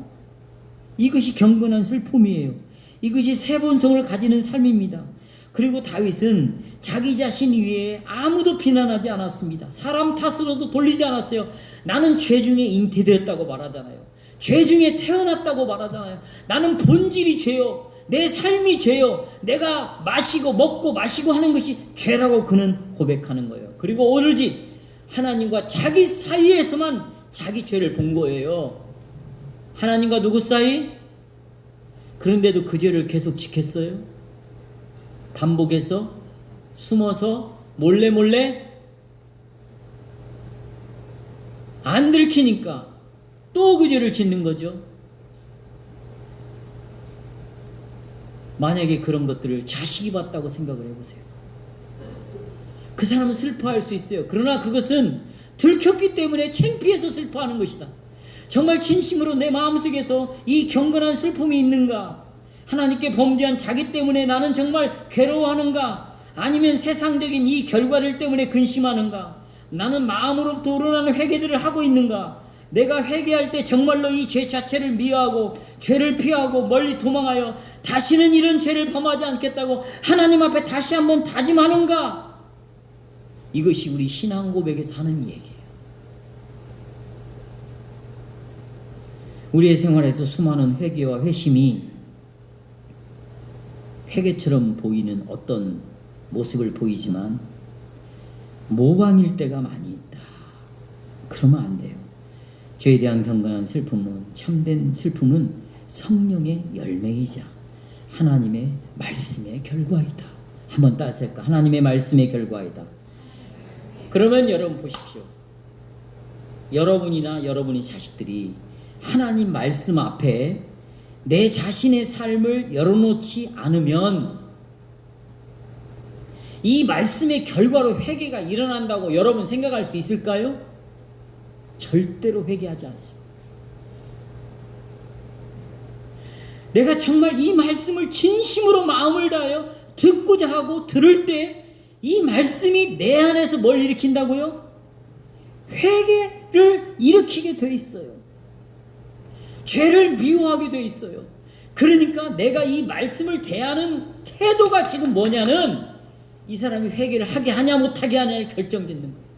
이것이 경건한 슬픔이에요. 이것이 새 본성을 가지는 삶입니다. 그리고 다윗은 자기 자신 위에 아무도 비난하지 않았습니다. 사람 탓으로도 돌리지 않았어요. 나는 죄 중에 잉태되었다고 말하잖아요. 죄 중에 태어났다고 말하잖아요. 나는 본질이 죄요. 내 삶이 죄요. 내가 마시고 먹고 마시고 하는 것이 죄라고 그는 고백하는 거예요. 그리고 오로지 하나님과 자기 사이에서만 자기 죄를 본 거예요. 하나님과 누구 사이? 그런데도 그 죄를 계속 지켰어요. 반복해서 숨어서 몰래 안 들키니까 또 그 죄를 짓는 거죠. 만약에 그런 것들을 자식이 봤다고 생각을 해보세요. 그 사람은 슬퍼할 수 있어요. 그러나 그것은 들켰기 때문에 창피해서 슬퍼하는 것이다. 정말 진심으로 내 마음속에서 이 경건한 슬픔이 있는가? 하나님께 범죄한 자기 때문에 나는 정말 괴로워하는가? 아니면 세상적인 이 결과를 때문에 근심하는가? 나는 마음으로부터 우러나는 회개들을 하고 있는가? 내가 회개할 때 정말로 이 죄 자체를 미워하고 죄를 피하고 멀리 도망하여 다시는 이런 죄를 범하지 않겠다고 하나님 앞에 다시 한번 다짐하는가? 이것이 우리 신앙 고백에서 하는 얘기예요. 우리의 생활에서 수많은 회개와 회심이 회개처럼 보이는 어떤 모습을 보이지만 모방일 때가 많이 있다. 그러면 안 돼요. 죄에 대한 경건한 슬픔은, 참된 슬픔은 성령의 열매이자 하나님의 말씀의 결과이다. 한번 따서 할까? 하나님의 말씀의 결과이다. 그러면 여러분 보십시오. 여러분이나 여러분의 자식들이 하나님 말씀 앞에 내 자신의 삶을 열어놓지 않으면 이 말씀의 결과로 회개가 일어난다고 여러분 생각할 수 있을까요? 절대로 회개하지 않습니다. 내가 정말 이 말씀을 진심으로 마음을 다하여 듣고자 하고 들을 때 이 말씀이 내 안에서 뭘 일으킨다고요? 회개를 일으키게 돼 있어요. 죄를 미워하게 돼 있어요. 그러니까 내가 이 말씀을 대하는 태도가 지금 뭐냐는 이 사람이 회개를 하게 하냐 못하게 하냐를 결정짓는 거예요.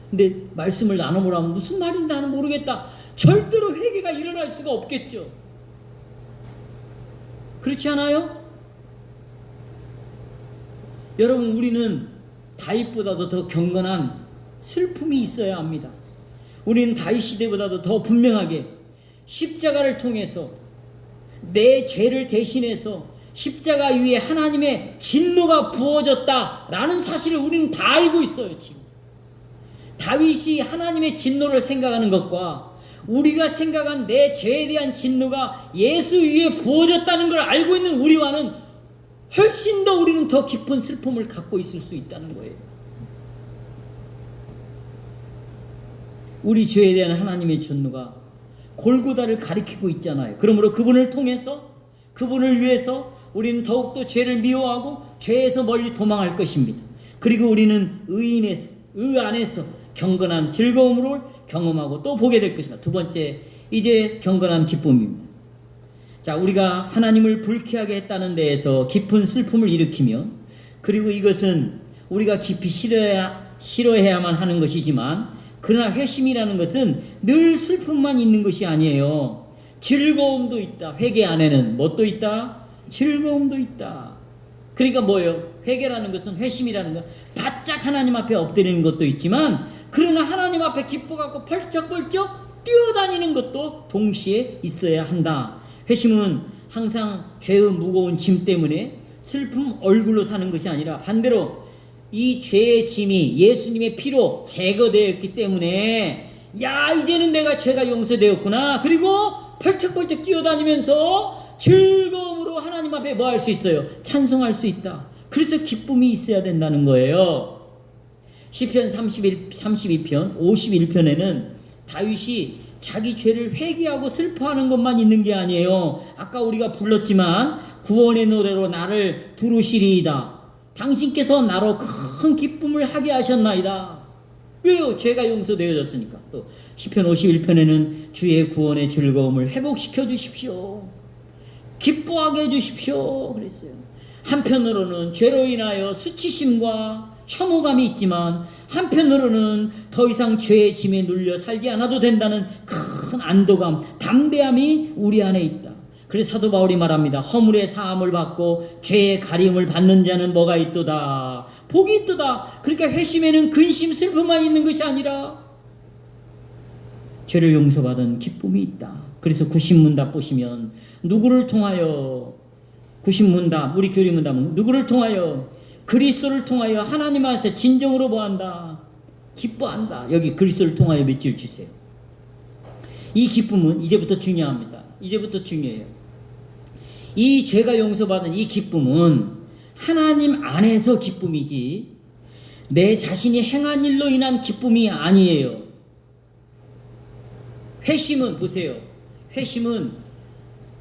근데 말씀을 나눠보라면 무슨 말인지 나는 모르겠다. 절대로 회개가 일어날 수가 없겠죠. 그렇지 않아요? 여러분, 우리는 다윗보다도 더 경건한 슬픔이 있어야 합니다. 우리는 다윗 시대보다도 더 분명하게 십자가를 통해서 내 죄를 대신해서 십자가 위에 하나님의 진노가 부어졌다라는 사실을 우리는 다 알고 있어요. 지금 다윗이 하나님의 진노를 생각하는 것과 우리가 생각한 내 죄에 대한 진노가 예수 위에 부어졌다는 걸 알고 있는 우리와는 훨씬 더 우리는 더 깊은 슬픔을 갖고 있을 수 있다는 거예요. 우리 죄에 대한 하나님의 진노가 골고다를 가리키고 있잖아요. 그러므로 그분을 통해서, 그분을 위해서 우리는 더욱더 죄를 미워하고 죄에서 멀리 도망할 것입니다. 그리고 우리는 의 안에서 경건한 즐거움을 경험하고 또 보게 될 것입니다. 두 번째, 이제 경건한 기쁨입니다. 자, 우리가 하나님을 불쾌하게 했다는 데에서 깊은 슬픔을 일으키며, 그리고 이것은 우리가 깊이 싫어해야만 하는 것이지만, 그러나 회심이라는 것은 늘 슬픔만 있는 것이 아니에요. 즐거움도 있다. 회개 안에는 뭣도 있다? 즐거움도 있다. 그러니까 뭐예요? 회개라는 것은, 회심이라는 건 바짝 하나님 앞에 엎드리는 것도 있지만, 그러나 하나님 앞에 기뻐갖고 펄쩍펄쩍 뛰어다니는 것도 동시에 있어야 한다. 회심은 항상 죄의 무거운 짐 때문에 슬픔 얼굴로 사는 것이 아니라 반대로 이 죄의 짐이 예수님의 피로 제거되었기 때문에, 야, 이제는 내가 죄가 용서되었구나. 그리고 펄쩍펄쩍 뛰어다니면서 즐거움으로 하나님 앞에 뭐 할 수 있어요? 찬송할 수 있다. 그래서 기쁨이 있어야 된다는 거예요. 시편 32편 51편에는 다윗이 자기 죄를 회개하고 슬퍼하는 것만 있는 게 아니에요. 아까 우리가 불렀지만 구원의 노래로 나를 두루시리이다. 당신께서 나로 큰 기쁨을 하게 하셨나이다. 왜요? 죄가 용서되어졌으니까. 또 시편 51편에는 주의 구원의 즐거움을 회복시켜 주십시오. 기뻐하게 해주십시오. 그랬어요. 한편으로는 죄로 인하여 수치심과 혐오감이 있지만, 한편으로는 더 이상 죄의 짐에 눌려 살지 않아도 된다는 큰 안도감, 담대함이 우리 안에 있다. 그래서 사도 바울이 말합니다. 허물의 사함을 받고 죄의 가림을 받는 자는 뭐가 있도다? 복이 있도다. 그러니까 회심에는 근심, 슬픔만 있는 것이 아니라 죄를 용서받은 기쁨이 있다. 그래서 구신문답 보시면 누구를 통하여, 구신문답, 우리 교리문답은 누구를 통하여? 그리스도를 통하여 하나님 앞에서 진정으로 뭐한다? 기뻐한다. 여기 그리스도를 통하여 몇줄 주세요. 이 기쁨은 이제부터 중요합니다. 이제부터 중요해요. 이 죄가 용서받은 이 기쁨은 하나님 안에서 기쁨이지 내 자신이 행한 일로 인한 기쁨이 아니에요. 회심은 보세요. 회심은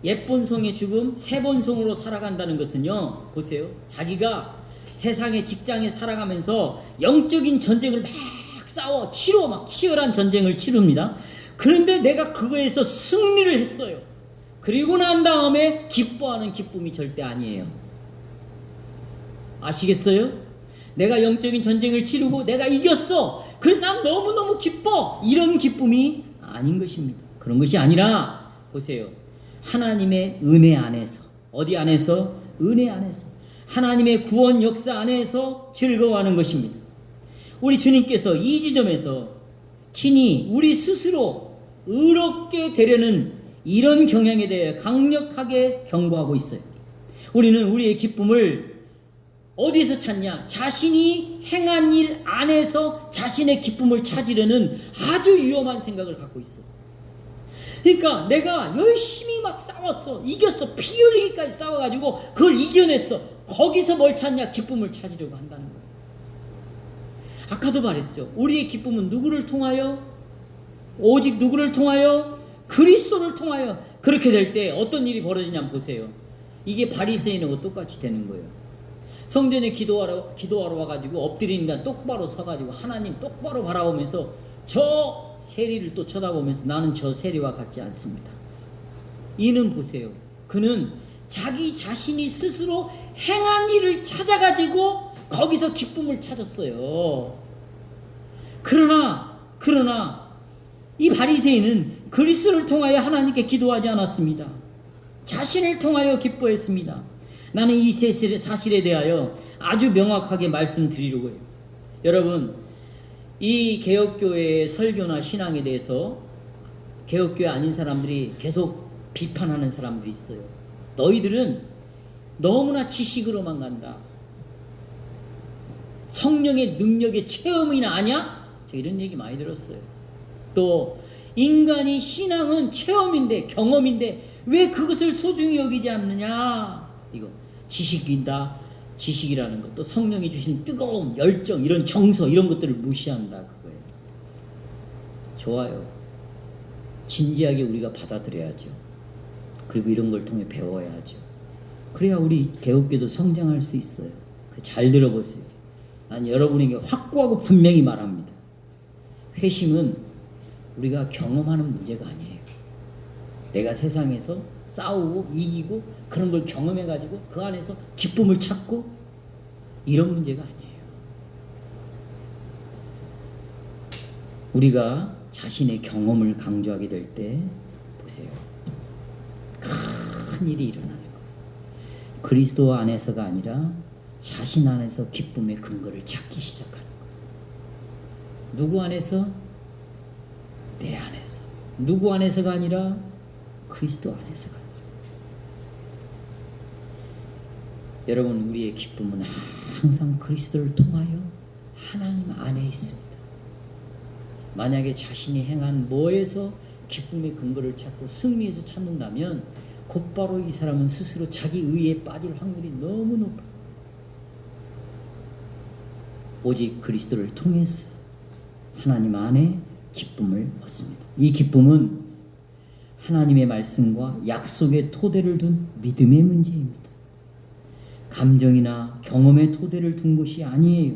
옛본성의 죽음, 새본성으로 살아간다는 것은요. 보세요. 자기가 세상의 직장에 살아가면서 영적인 전쟁을 막 싸워 막 치열한 전쟁을 치릅니다. 그런데 내가 그거에서 승리를 했어요. 그리고 난 다음에 기뻐하는 기쁨이 절대 아니에요. 아시겠어요? 내가 영적인 전쟁을 치르고 내가 이겼어. 그래서 난 너무너무 기뻐. 이런 기쁨이 아닌 것입니다. 그런 것이 아니라 보세요. 하나님의 은혜 안에서, 어디 안에서? 은혜 안에서, 하나님의 구원 역사 안에서 즐거워하는 것입니다. 우리 주님께서 이 지점에서 친히 우리 스스로 의롭게 되려는 이런 경향에 대해 강력하게 경고하고 있어요. 우리는 우리의 기쁨을 어디서 찾냐? 자신이 행한 일 안에서 자신의 기쁨을 찾으려는 아주 위험한 생각을 갖고 있어요. 그러니까 내가 열심히 막 싸웠어. 이겼어. 피 흘리기까지 싸워가지고 그걸 이겨냈어. 거기서 뭘 찾냐? 기쁨을 찾으려고 한다는 거예요. 아까도 말했죠. 우리의 기쁨은 누구를 통하여? 오직 누구를 통하여? 그리스도를 통하여. 그렇게 될 때 어떤 일이 벌어지냐면 보세요. 이게 바리새인하고 똑같이 되는 거예요. 성전에 기도하러 와가지고 엎드린 인간 똑바로 서가지고 하나님 똑바로 바라보면서 저 세리를 또 쳐다보면서 나는 저 세리와 같지 않습니다. 이는 보세요. 그는 자기 자신이 스스로 행한 일을 찾아가지고 거기서 기쁨을 찾았어요. 그러나 이 바리새인은 그리스도를 통하여 하나님께 기도하지 않았습니다. 자신을 통하여 기뻐했습니다. 나는 이 사실에 대하여 아주 명확하게 말씀드리려고 해요. 여러분, 이 개혁교회의 설교나 신앙에 대해서 개혁교회 아닌 사람들이 계속 비판하는 사람들이 있어요. 너희들은 너무나 지식으로만 간다. 성령의 능력의 체험이나 아냐? 저 이런 얘기 많이 들었어요. 또 인간이 신앙은 체험인데, 경험인데 왜 그것을 소중히 여기지 않느냐? 이거 지식이다. 지식이라는 것, 또 성령이 주신 뜨거움, 열정, 이런 정서, 이런 것들을 무시한다 그거예요. 좋아요. 진지하게 우리가 받아들여야죠. 그리고 이런 걸 통해 배워야죠. 그래야 우리 개혁교도 성장할 수 있어요. 잘 들어보세요. 난 여러분에게 확고하고 분명히 말합니다. 회심은 우리가 경험하는 문제가 아니에요. 내가 세상에서 싸우고 이기고 그런 걸 경험해가지고 그 안에서 기쁨을 찾고 이런 문제가 아니에요. 우리가 자신의 경험을 강조하게 될 때 보세요. 큰 일이 일어나는 거예요. 그리스도 안에서가 아니라 자신 안에서 기쁨의 근거를 찾기 시작하는 거예요. 누구 안에서? 내 안에서. 누구 안에서가 아니라 그리스도 안에서가 아니라. 여러분, 우리의 기쁨은 항상 그리스도를 통하여 하나님 안에 있습니다. 만약에 자신이 행한 뭐에서 기쁨의 근거를 찾고 승리에서 찾는다면 곧바로 이 사람은 스스로 자기 의에 빠질 확률이 너무 높아요. 오직 그리스도를 통해서 하나님 안에 기쁨을 얻습니다. 이 기쁨은 하나님의 말씀과 약속의 토대를 둔 믿음의 문제입니다. 감정이나 경험의 토대를 둔 것이 아니에요.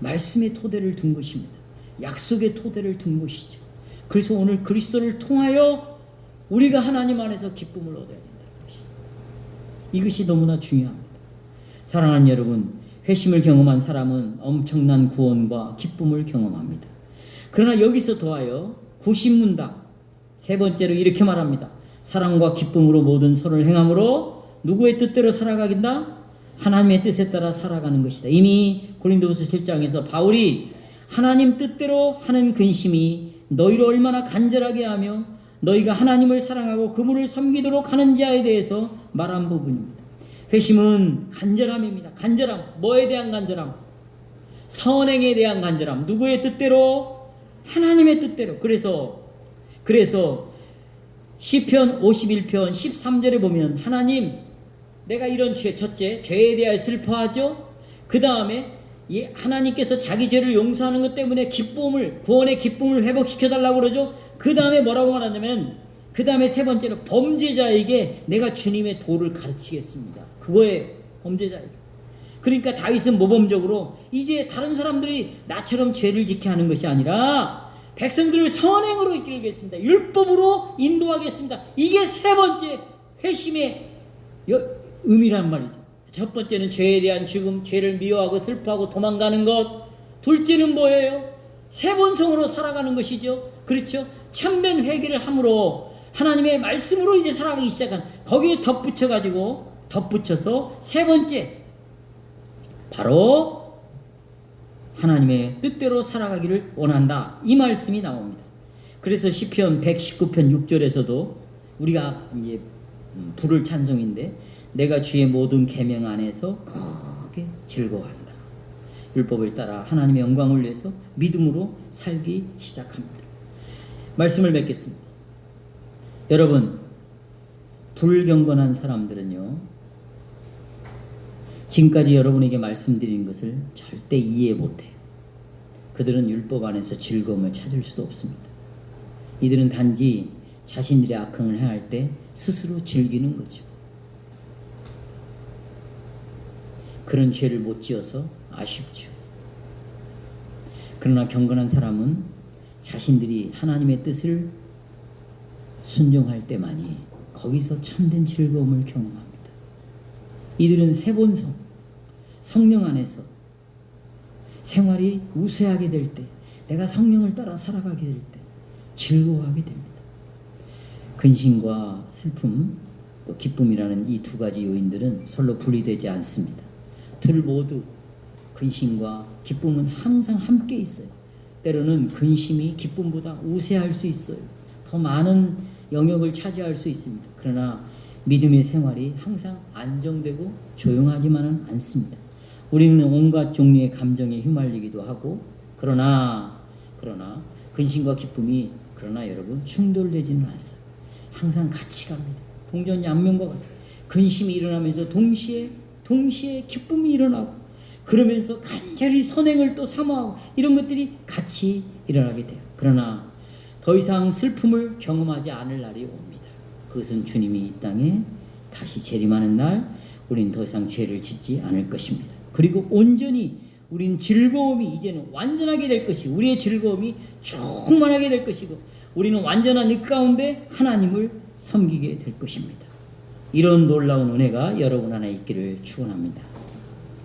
말씀의 토대를 둔 것입니다. 약속의 토대를 둔 것이죠. 그래서 오늘 그리스도를 통하여 우리가 하나님 안에서 기쁨을 얻어야 된다는 것이, 이것이 너무나 중요합니다. 사랑하는 여러분, 회심을 경험한 사람은 엄청난 구원과 기쁨을 경험합니다. 그러나 여기서 더하여 구신문답 세 번째로 이렇게 말합니다. 사랑과 기쁨으로 모든 선을 행함으로 누구의 뜻대로 살아가긴다? 하나님의 뜻에 따라 살아가는 것이다. 이미 고린도후서 7장에서 바울이 하나님 뜻대로 하는 근심이 너희를 얼마나 간절하게 하며 너희가 하나님을 사랑하고 그분을 섬기도록 하는 자에 대해서 말한 부분입니다. 회심은 간절함입니다. 간절함. 뭐에 대한 간절함? 선행에 대한 간절함. 누구의 뜻대로? 하나님의 뜻대로. 그래서 시편 51편 13절에 보면 하나님, 내가 이런 죄, 첫째 죄에 대하여 슬퍼하죠. 그 다음에 이 하나님께서 자기 죄를 용서하는 것 때문에 구원의 기쁨을 회복시켜 달라고 그러죠. 그 다음에 뭐라고 말하냐면, 그 다음에 세 번째로 범죄자에게 내가 주님의 도를 가르치겠습니다. 그거에 범죄자에게. 그러니까 다윗은 모범적으로 이제 다른 사람들이 나처럼 죄를 지켜 하는 것이 아니라 백성들을 선행으로 이끌겠습니다. 율법으로 인도하겠습니다. 이게 세 번째 회심의 의미란 말이죠. 첫 번째는 죄에 대한 죽음, 죄를 미워하고 슬퍼하고 도망가는 것. 둘째는 뭐예요? 새 본성으로 살아가는 것이죠. 그렇죠? 참된 회개를 함으로 하나님의 말씀으로 이제 살아가기 시작한, 거기에 덧붙여서 세 번째, 바로 하나님의 뜻대로 살아가기를 원한다. 이 말씀이 나옵니다. 그래서 시편 119편 6절에서도 우리가 이제 부를 찬송인데, 내가 주의 모든 계명 안에서 크게 즐거워한다. 율법을 따라 하나님의 영광을 위해서 믿음으로 살기 시작합니다. 말씀을 맺겠습니다. 여러분, 불경건한 사람들은요, 지금까지 여러분에게 말씀드린 것을 절대 이해 못해요. 그들은 율법 안에서 즐거움을 찾을 수도 없습니다. 이들은 단지 자신들의 악행을 행할 때 스스로 즐기는 거죠. 그런 죄를 못 지어서 아쉽죠. 그러나 경건한 사람은 자신들이 하나님의 뜻을 순종할 때만이 거기서 참된 즐거움을 경험합니다. 이들은 새 본성, 성령 안에서 생활이 우세하게 될 때, 내가 성령을 따라 살아가게 될 때 즐거워하게 됩니다. 근심과 슬픔, 또 기쁨이라는 이 두 가지 요인들은 서로 분리되지 않습니다. 둘 모두, 근심과 기쁨은 항상 함께 있어요. 때로는 근심이 기쁨보다 우세할 수 있어요. 더 많은 영역을 차지할 수 있습니다. 그러나 믿음의 생활이 항상 안정되고 조용하지만은 않습니다. 우리는 온갖 종류의 감정에 휘말리기도 하고, 그러나 근심과 기쁨이 여러분 충돌되지는 않아요. 항상 같이 갑니다. 동전양면과 같이 근심이 일어나면서 동시에 기쁨이 일어나고, 그러면서 간절히 선행을 또 사모하고, 이런 것들이 같이 일어나게 돼요. 그러나 더 이상 슬픔을 경험하지 않을 날이 옵니다. 그것은 주님이 이 땅에 다시 재림하는 날, 우린 더 이상 죄를 짓지 않을 것입니다. 그리고 온전히 우린 즐거움이 이제는 완전하게 될 것이고, 우리의 즐거움이 충만하게 될 것이고, 우리는 완전한 이 가운데 하나님을 섬기게 될 것입니다. 이런 놀라운 은혜가 여러분 안에 있기를 축원합니다.